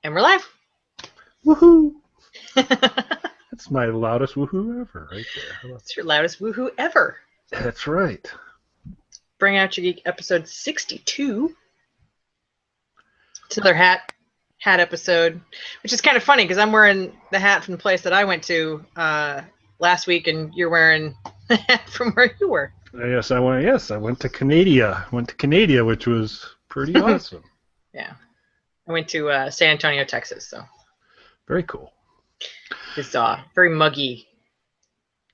And we're live. Woohoo! That's my loudest woohoo ever, right there. It's your loudest woohoo ever. That's right. Bring Out Your Geek episode 62. It's another hat episode, which is kind of funny because I'm wearing the hat from the place that I went to last week, and you're wearing the hat from where you were. Yes, I went to Canada. Which was pretty awesome. Yeah. I went to San Antonio, Texas, so. Very cool. It's very muggy.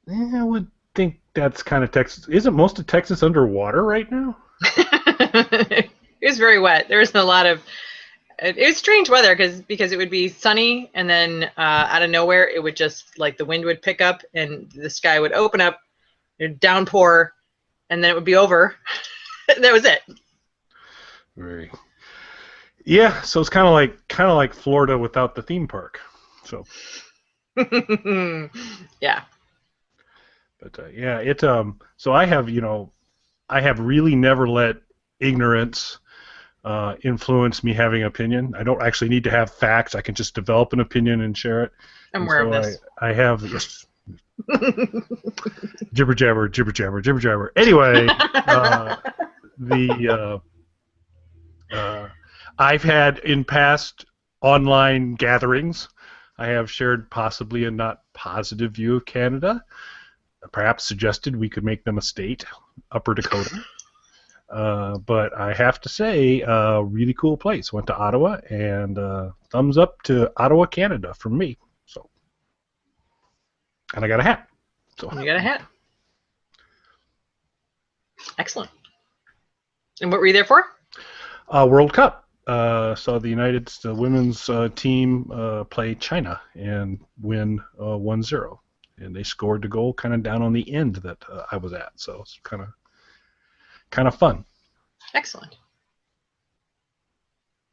Yeah, I would think that's kind of Texas. Isn't most of Texas underwater right now? It was very wet. There wasn't a lot of. It was strange weather because it would be sunny, and then out of nowhere it would just, like, the wind would pick up and the sky would open up, it'd downpour, and then it would be over. That was it. Very. Yeah, so it's kind of like Florida without the theme park. So. Yeah. But yeah, it. So I have really never let ignorance influence me having an opinion. I don't actually need to have facts. I can just develop an opinion and share it. I'm aware of this. I have this. Jibber jabber. Anyway, I've had in past online gatherings, I have shared possibly a not positive view of Canada. Perhaps suggested we could make them a state, Upper Dakota. But I have to say, really cool place. Went to Ottawa, and thumbs up to Ottawa, Canada from me. So, and I got a hat. So you got a hat. Excellent. And what were you there for? World Cup. Saw the women's team play China and win 1-0. And they scored the goal kind of down on the end that I was at. So it's kind of fun. Excellent.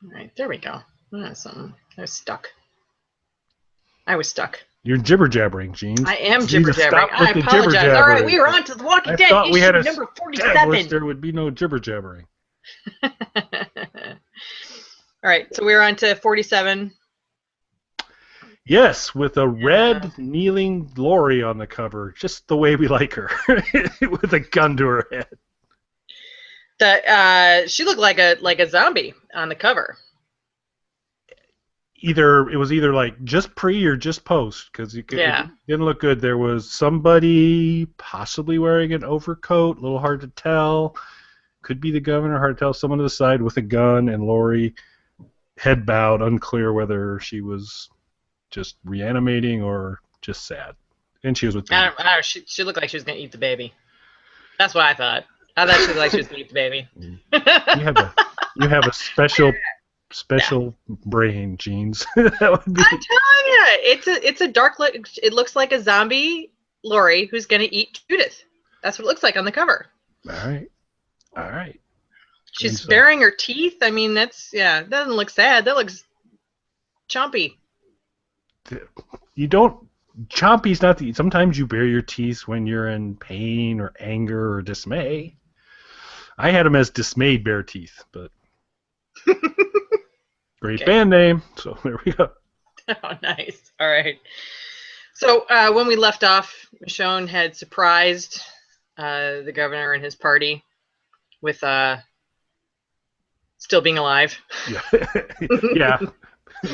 All right, there we go. That's something. I was stuck. You're jibber jabbering, Jeans. I am jibber jabbering. I apologize. All right, we are on to The Walking Dead issue number 47. There would be no jibber jabbering. All right, so we're on to 47. Yes, with a red kneeling Lori on the cover, just the way we like her, with a gun to her head. She looked like a zombie on the cover. It was either like just pre or just post, because it didn't look good. There was somebody possibly wearing an overcoat, a little hard to tell. Could be the governor, hard to tell. Someone to the side with a gun, and Lori head bowed, unclear whether she was just reanimating or just sad. And she was with I don't know. She looked like she was going to eat the baby. That's what I thought. I thought she looked like she was going to eat the baby. You have a special brain, Jeans. That would be. I'm telling you, it's a dark look. It looks like a zombie Lori who's going to eat Judith. That's what it looks like on the cover. All right. She's baring her teeth. I mean, that doesn't look sad. That looks chompy. Chompy's not the. Sometimes you bare your teeth when you're in pain or anger or dismay. I had them as dismayed bare teeth, but great band name. So there we go. Oh, nice. All right. So when we left off, Michonne had surprised the governor and his party with still being alive. Yeah.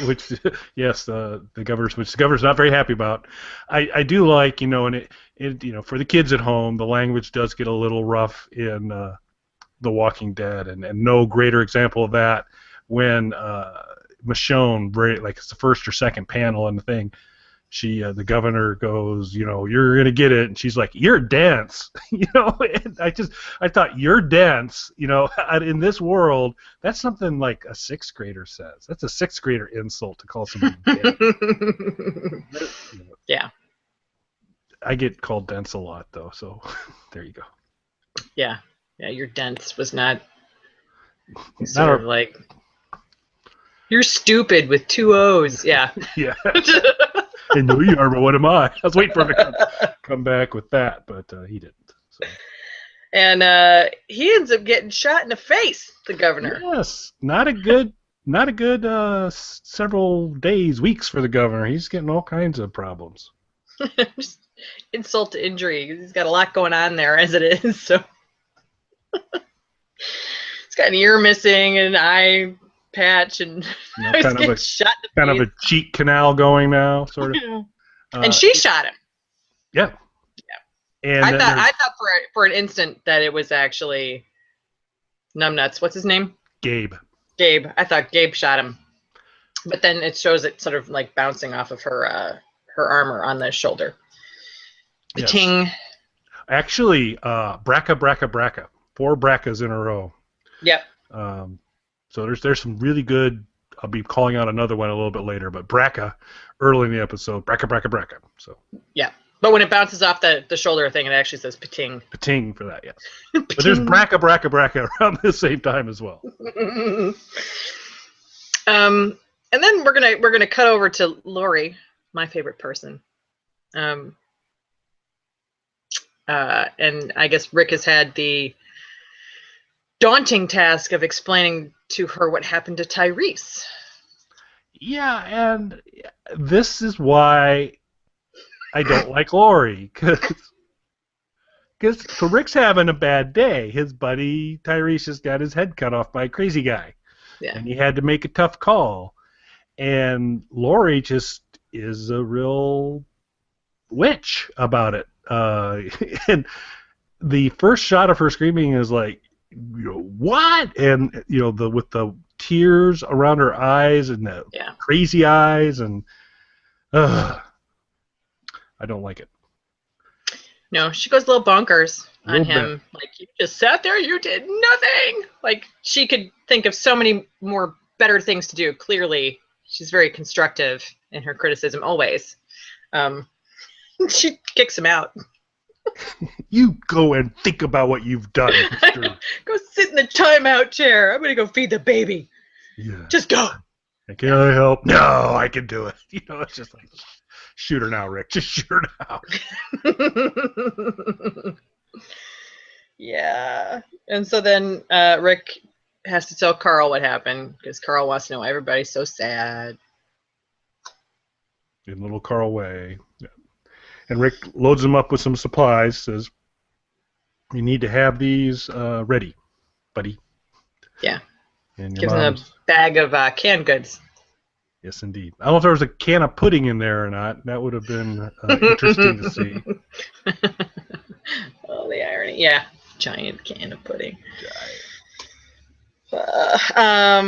Which, yes, the governor's not very happy about. I do like, and it for the kids at home, the language does get a little rough in The Walking Dead, and no greater example of that when Michonne, like it's the first or second panel in the thing, the governor goes, you're gonna get it, and she's like, you're dense, and I thought you're dense, in this world, that's something like a sixth grader says. That's a sixth grader insult to call somebody dense. Yeah. I get called dense a lot though, so there you go. Yeah, your dense was not sort of like you're stupid with 2 O's. Yeah. Yeah. I know you are, but what am I? I was waiting for him to come back with that, but he didn't. So. And he ends up getting shot in the face, the governor. Yes, not a good not a good several days, weeks for the governor. He's getting all kinds of problems. Just insult to injury. He's got a lot going on there as it is. So he's got an ear missing and an eye patch, and he's getting shot in the face. Of a cheek canal going now, sort of. And she shot him. Yeah. And I thought for an instant that it was actually Numbnuts. What's his name? Gabe. I thought Gabe shot him, but then it shows it sort of like bouncing off of her armor on the shoulder. Yes. Ting. Actually, Brakka. 4 Brakkas in a row. Yep. So there's some really good. I'll be calling out another one a little bit later, but Brakka early in the episode. Brakka. So. Yeah. But when it bounces off the shoulder thing, it actually says pating. Pating for that, yes. But there's Brakka around the same time as well. And then we're gonna cut over to Lori, my favorite person. And I guess Rick has had the daunting task of explaining to her what happened to Tyrese. Yeah, and this is why I don't like Lori, because Rick's having a bad day. His buddy Tyrese just got his head cut off by a crazy guy, and he had to make a tough call. And Lori just is a real witch about it. And the first shot of her screaming is like, what? And with the tears around her eyes and the crazy eyes, and I don't like it. No, she goes a little bonkers on him. Like, you just sat there, you did nothing. Like, she could think of so many more better things to do. Clearly, she's very constructive in her criticism always. She kicks him out. You go and think about what you've done. Go sit in the timeout chair. I'm going to go feed the baby. Yeah. Just go. Can I help? No, I can do it. It's just like, shoot her now, Rick. Just shoot her now. Yeah. And so then Rick has to tell Carl what happened, because Carl wants to know why everybody's so sad. In little Carl way. Yeah. And Rick loads him up with some supplies, says, you need to have these ready, buddy. Yeah. And gives him a bag of canned goods. Yes, indeed. I don't know if there was a can of pudding in there or not. That would have been interesting to see. Oh, the irony. Yeah, giant can of pudding. Yeah,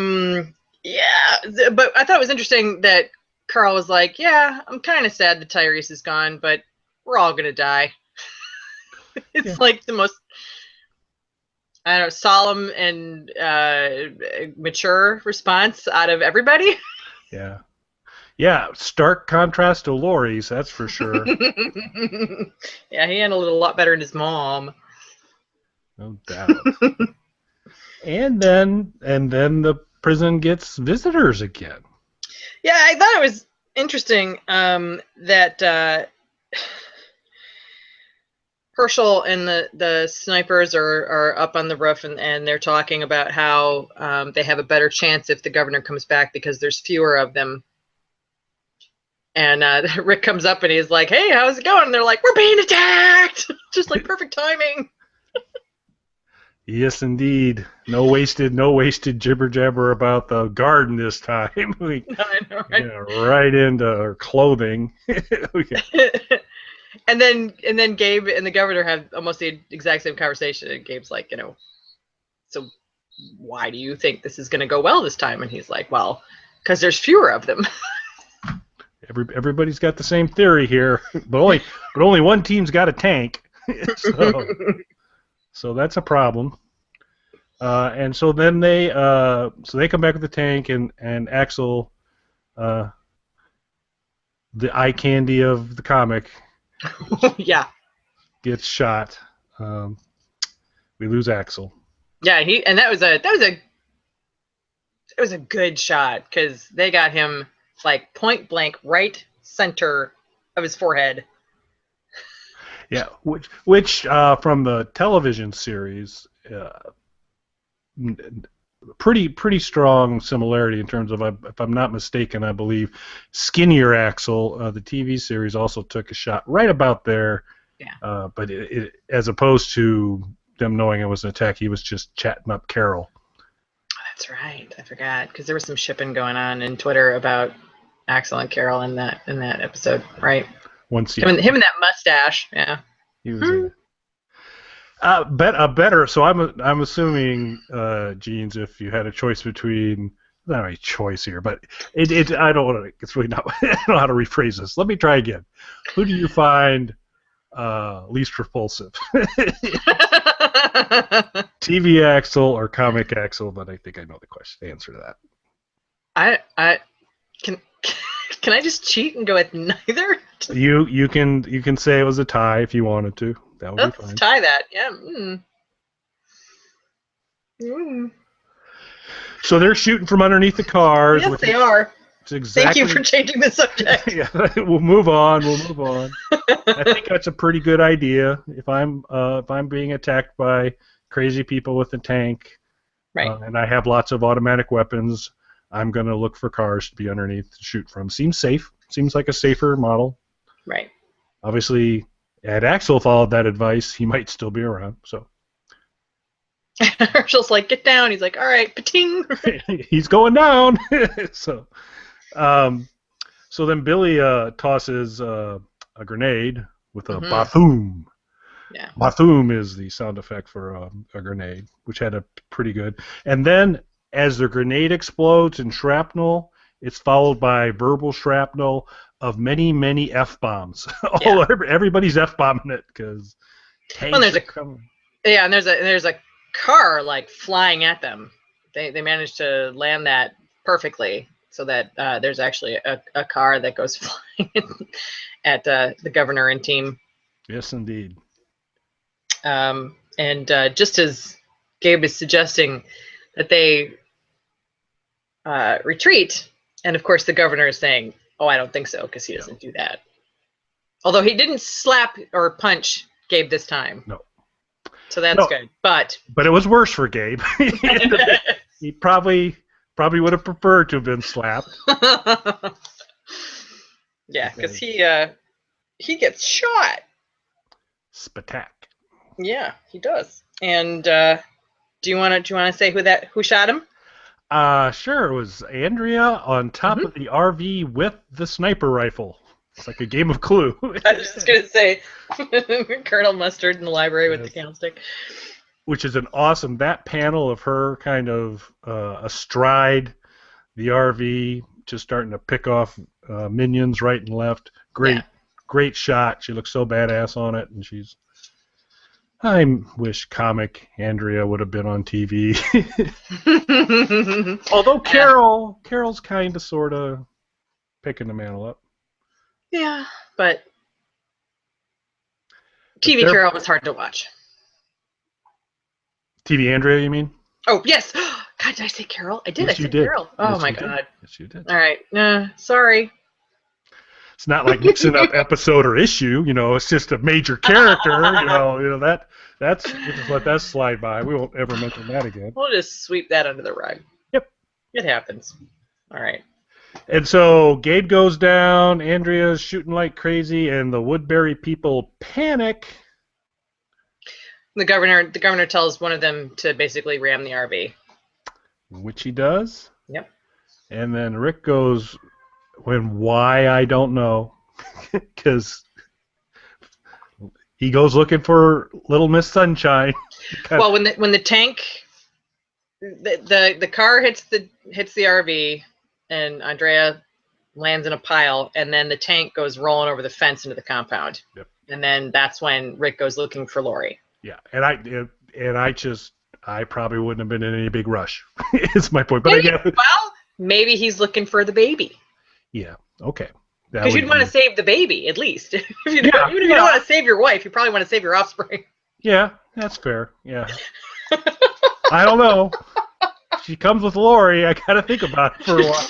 but I thought it was interesting that Carl was like, yeah, I'm kind of sad that Tyrese is gone, but we're all going to die. It's like the most, I don't know, solemn and mature response out of everybody. Yeah. Yeah, stark contrast to Lori's, that's for sure. Yeah, he handled it a lot better than his mom. No doubt. and then the prison gets visitors again. Yeah, I thought it was interesting that Herschel and the snipers are up on the roof, and they're talking about how they have a better chance if the governor comes back because there's fewer of them. And Rick comes up and he's like, hey, how's it going? And they're like, we're being attacked! Just like perfect timing. Yes, indeed. No wasted jibber jabber about the garden this time. I know, right? Yeah, right into her clothing. And then Gabe and the governor have almost the exact same conversation, and Gabe's like, so why do you think this is going to go well this time? And he's like, well, because there's fewer of them. Everybody's got the same theory here, but only one team's got a tank. So that's a problem. And so then they come back with the tank, and Axel, the eye candy of the comic, yeah, gets shot. We lose Axel. Yeah, that was a good shot, because they got him like point blank right center of his forehead. Yeah, which from the television series, pretty strong similarity in terms of, if I'm not mistaken, I believe Skinnier Axel, the TV series, also took a shot right about there. Yeah. But as opposed to them knowing it was an attack, he was just chatting up Carol. That's right. I forgot because there was some shipping going on in Twitter about Axel and Carol in that episode, right? Once him and that mustache, yeah. He was better. So I'm assuming, Jeans, if you had a choice between, not a choice here, but I don't want to. It's really not. I don't know how to rephrase this. Let me try again. Who do you find least repulsive? TV Axel or comic Axel? But I think I know the answer to that. I can I just cheat and go with neither? You can say it was a tie if you wanted to. That would be fine. Let's tie that. Yeah. Mm. So they're shooting from underneath the cars. Yes, they are. Exactly... Thank you for changing the subject. Yeah, we'll move on. I think that's a pretty good idea. If I'm being attacked by crazy people with a tank, right, and I have lots of automatic weapons, I'm gonna look for cars to be underneath to shoot from. Seems safe. Seems like a safer model. Right. Obviously, had Axel followed that advice, he might still be around. So. Herschel's like, get down. He's like, all right, pating. He's going down. So then Billy tosses a grenade with a Bathoom. Yeah. Bathoom is the sound effect for a grenade, which had a pretty good. And then as the grenade explodes in shrapnel, it's followed by verbal shrapnel of many F-bombs. Yeah. Everybody's F-bombing it because tanks are coming. Yeah, and there's a car like flying at them. They managed to land that perfectly so that there's actually a car that goes flying at the governor and team. Yes, indeed. And just as Gabe is suggesting that they retreat, and of course the governor is saying, "Oh, I don't think so," because he doesn't do that. Although he didn't slap or punch Gabe this time. No. So that's good. But it was worse for Gabe. He probably would have preferred to have been slapped. Yeah, because he gets shot. Spatak. Yeah, he does. And do you want to say who shot him? Sure. It was Andrea on top of the RV with the sniper rifle. It's like a game of Clue. I was just going to say Colonel Mustard in the library with the candlestick. Which is that panel of her kind of astride the RV, just starting to pick off minions right and left. Great shot. She looks so badass on it, and I wish comic Andrea would have been on TV. Although Carol's kind of sort of picking the mantle up. Yeah, but TV Carol was hard to watch. TV Andrea, you mean? Oh, yes. God, did I say Carol? I did. Yes, I said you did. Carol. Oh, yes, my God. Yes, you did. All right. Sorry. It's not like mixing up episode or issue. It's just a major character. That's we'll just let that slide by. We won't ever mention that again. We'll just sweep that under the rug. Yep. It happens. All right. And so Gabe goes down, Andrea's shooting like crazy, and the Woodbury people panic. The governor tells one of them to basically ram the RV. Which he does. Yep. And then Rick goes, why I don't know, because he goes looking for Little Miss Sunshine. Well, when the tank, the car hits the RV. And Andrea lands in a pile, and then the tank goes rolling over the fence into the compound. Yep. And then that's when Rick goes looking for Lori. Yeah, and I probably wouldn't have been in any big rush. It's my point, but again. Well, maybe he's looking for the baby. Yeah. Okay. Because you'd want to save the baby at least. Even if you don't want to save your wife, you probably want to save your offspring. Yeah, that's fair. Yeah. I don't know. She comes with Lori. I gotta think about it for a while.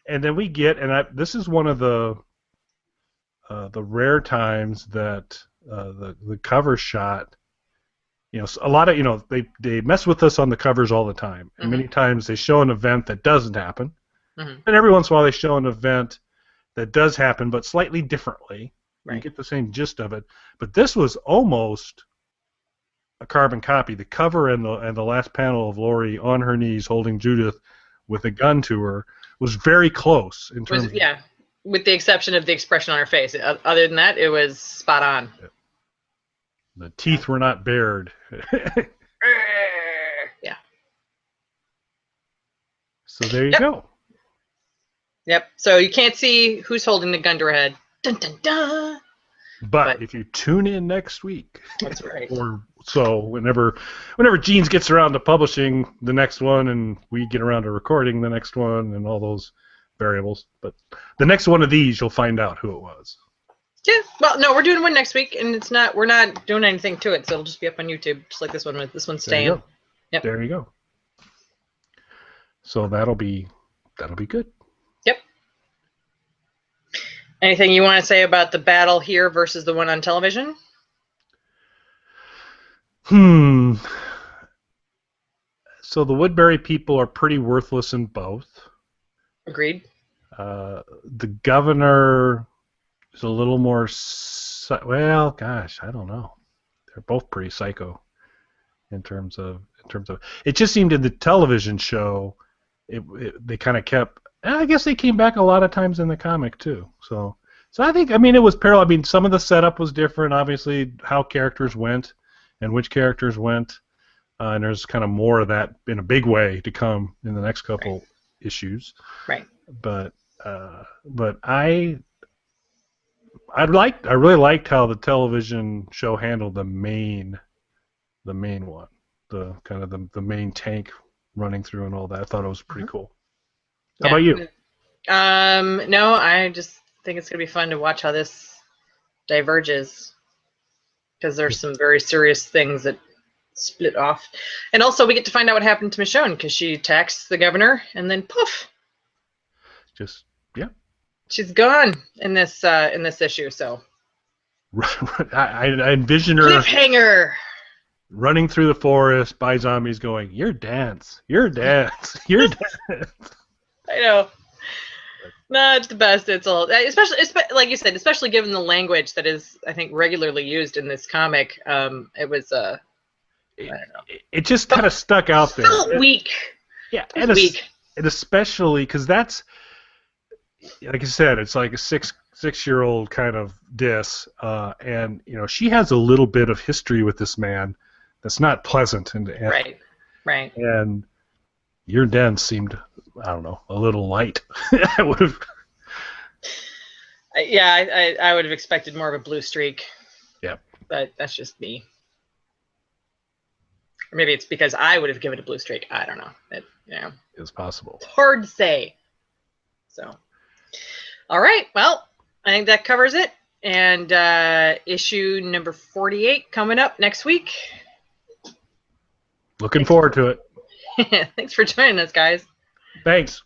And then we get, this is one of the rare times that the cover shot a lot of they mess with us on the covers all the time, and many times they show an event that doesn't happen, and every once in a while they show an event that does happen, but slightly differently. Right. You get the same gist of it, but this was almost a carbon copy. The cover and the last panel of Lori on her knees holding Judith with a gun to her was very close in terms. Yeah, with the exception of the expression on her face. Other than that, it was spot on. The teeth were not bared. Yeah. So there you go. Yep. So you can't see who's holding the gun to her head. Dun dun dun. But if you tune in next week, that's right. Or so whenever Jeans gets around to publishing the next one, and we get around to recording the next one, and all those variables. But the next one of these, you'll find out who it was. Yeah. Well, no, we're doing one next week, and we're not doing anything to it, so it'll just be up on YouTube, just like this one. This one's staying. There you go. Yep. There you go. So that'll be good. Yep. Anything you want to say about the battle here versus the one on television? So the Woodbury people are pretty worthless in both. Agreed. The governor is a little more. Well, gosh, I don't know. They're both pretty psycho in terms of. It just seemed in the television show, they kind of kept. I guess they came back a lot of times in the comic too. So I think it was parallel. I mean, some of the setup was different. Obviously, how characters went and which characters went, and there's kind of more of that in a big way to come in the next couple issues. Right. But I really liked how the television show handled the main one, the kind of the main tank running through and all that. I thought it was pretty cool. How about you? No, I just think it's gonna be fun to watch how this diverges, because there's some very serious things that split off, and also we get to find out what happened to Michonne, because she attacks the governor and then poof, she's gone in this issue. So I envision her cliffhanger running through the forest by zombies, going, "You're dance, you're dance, you're dance." I know. No, it's the best. It's all, especially like you said, especially given the language that is, I think, regularly used in this comic. It was I don't know. It just kind of stuck out there. Felt weak. Yeah, and especially because that's, like I said, it's like a six-year-old kind of diss, and she has a little bit of history with this man that's not pleasant, and right, and your den seemed, I don't know, a little light. I would have. Yeah, I would have expected more of a blue streak. Yeah. But that's just me. Or maybe it's because I would have given it a blue streak. I don't know. It's possible. It's hard to say. So, all right. Well, I think that covers it. And issue number 48 coming up next week. Looking forward to it. Thanks for joining us, guys. Thanks.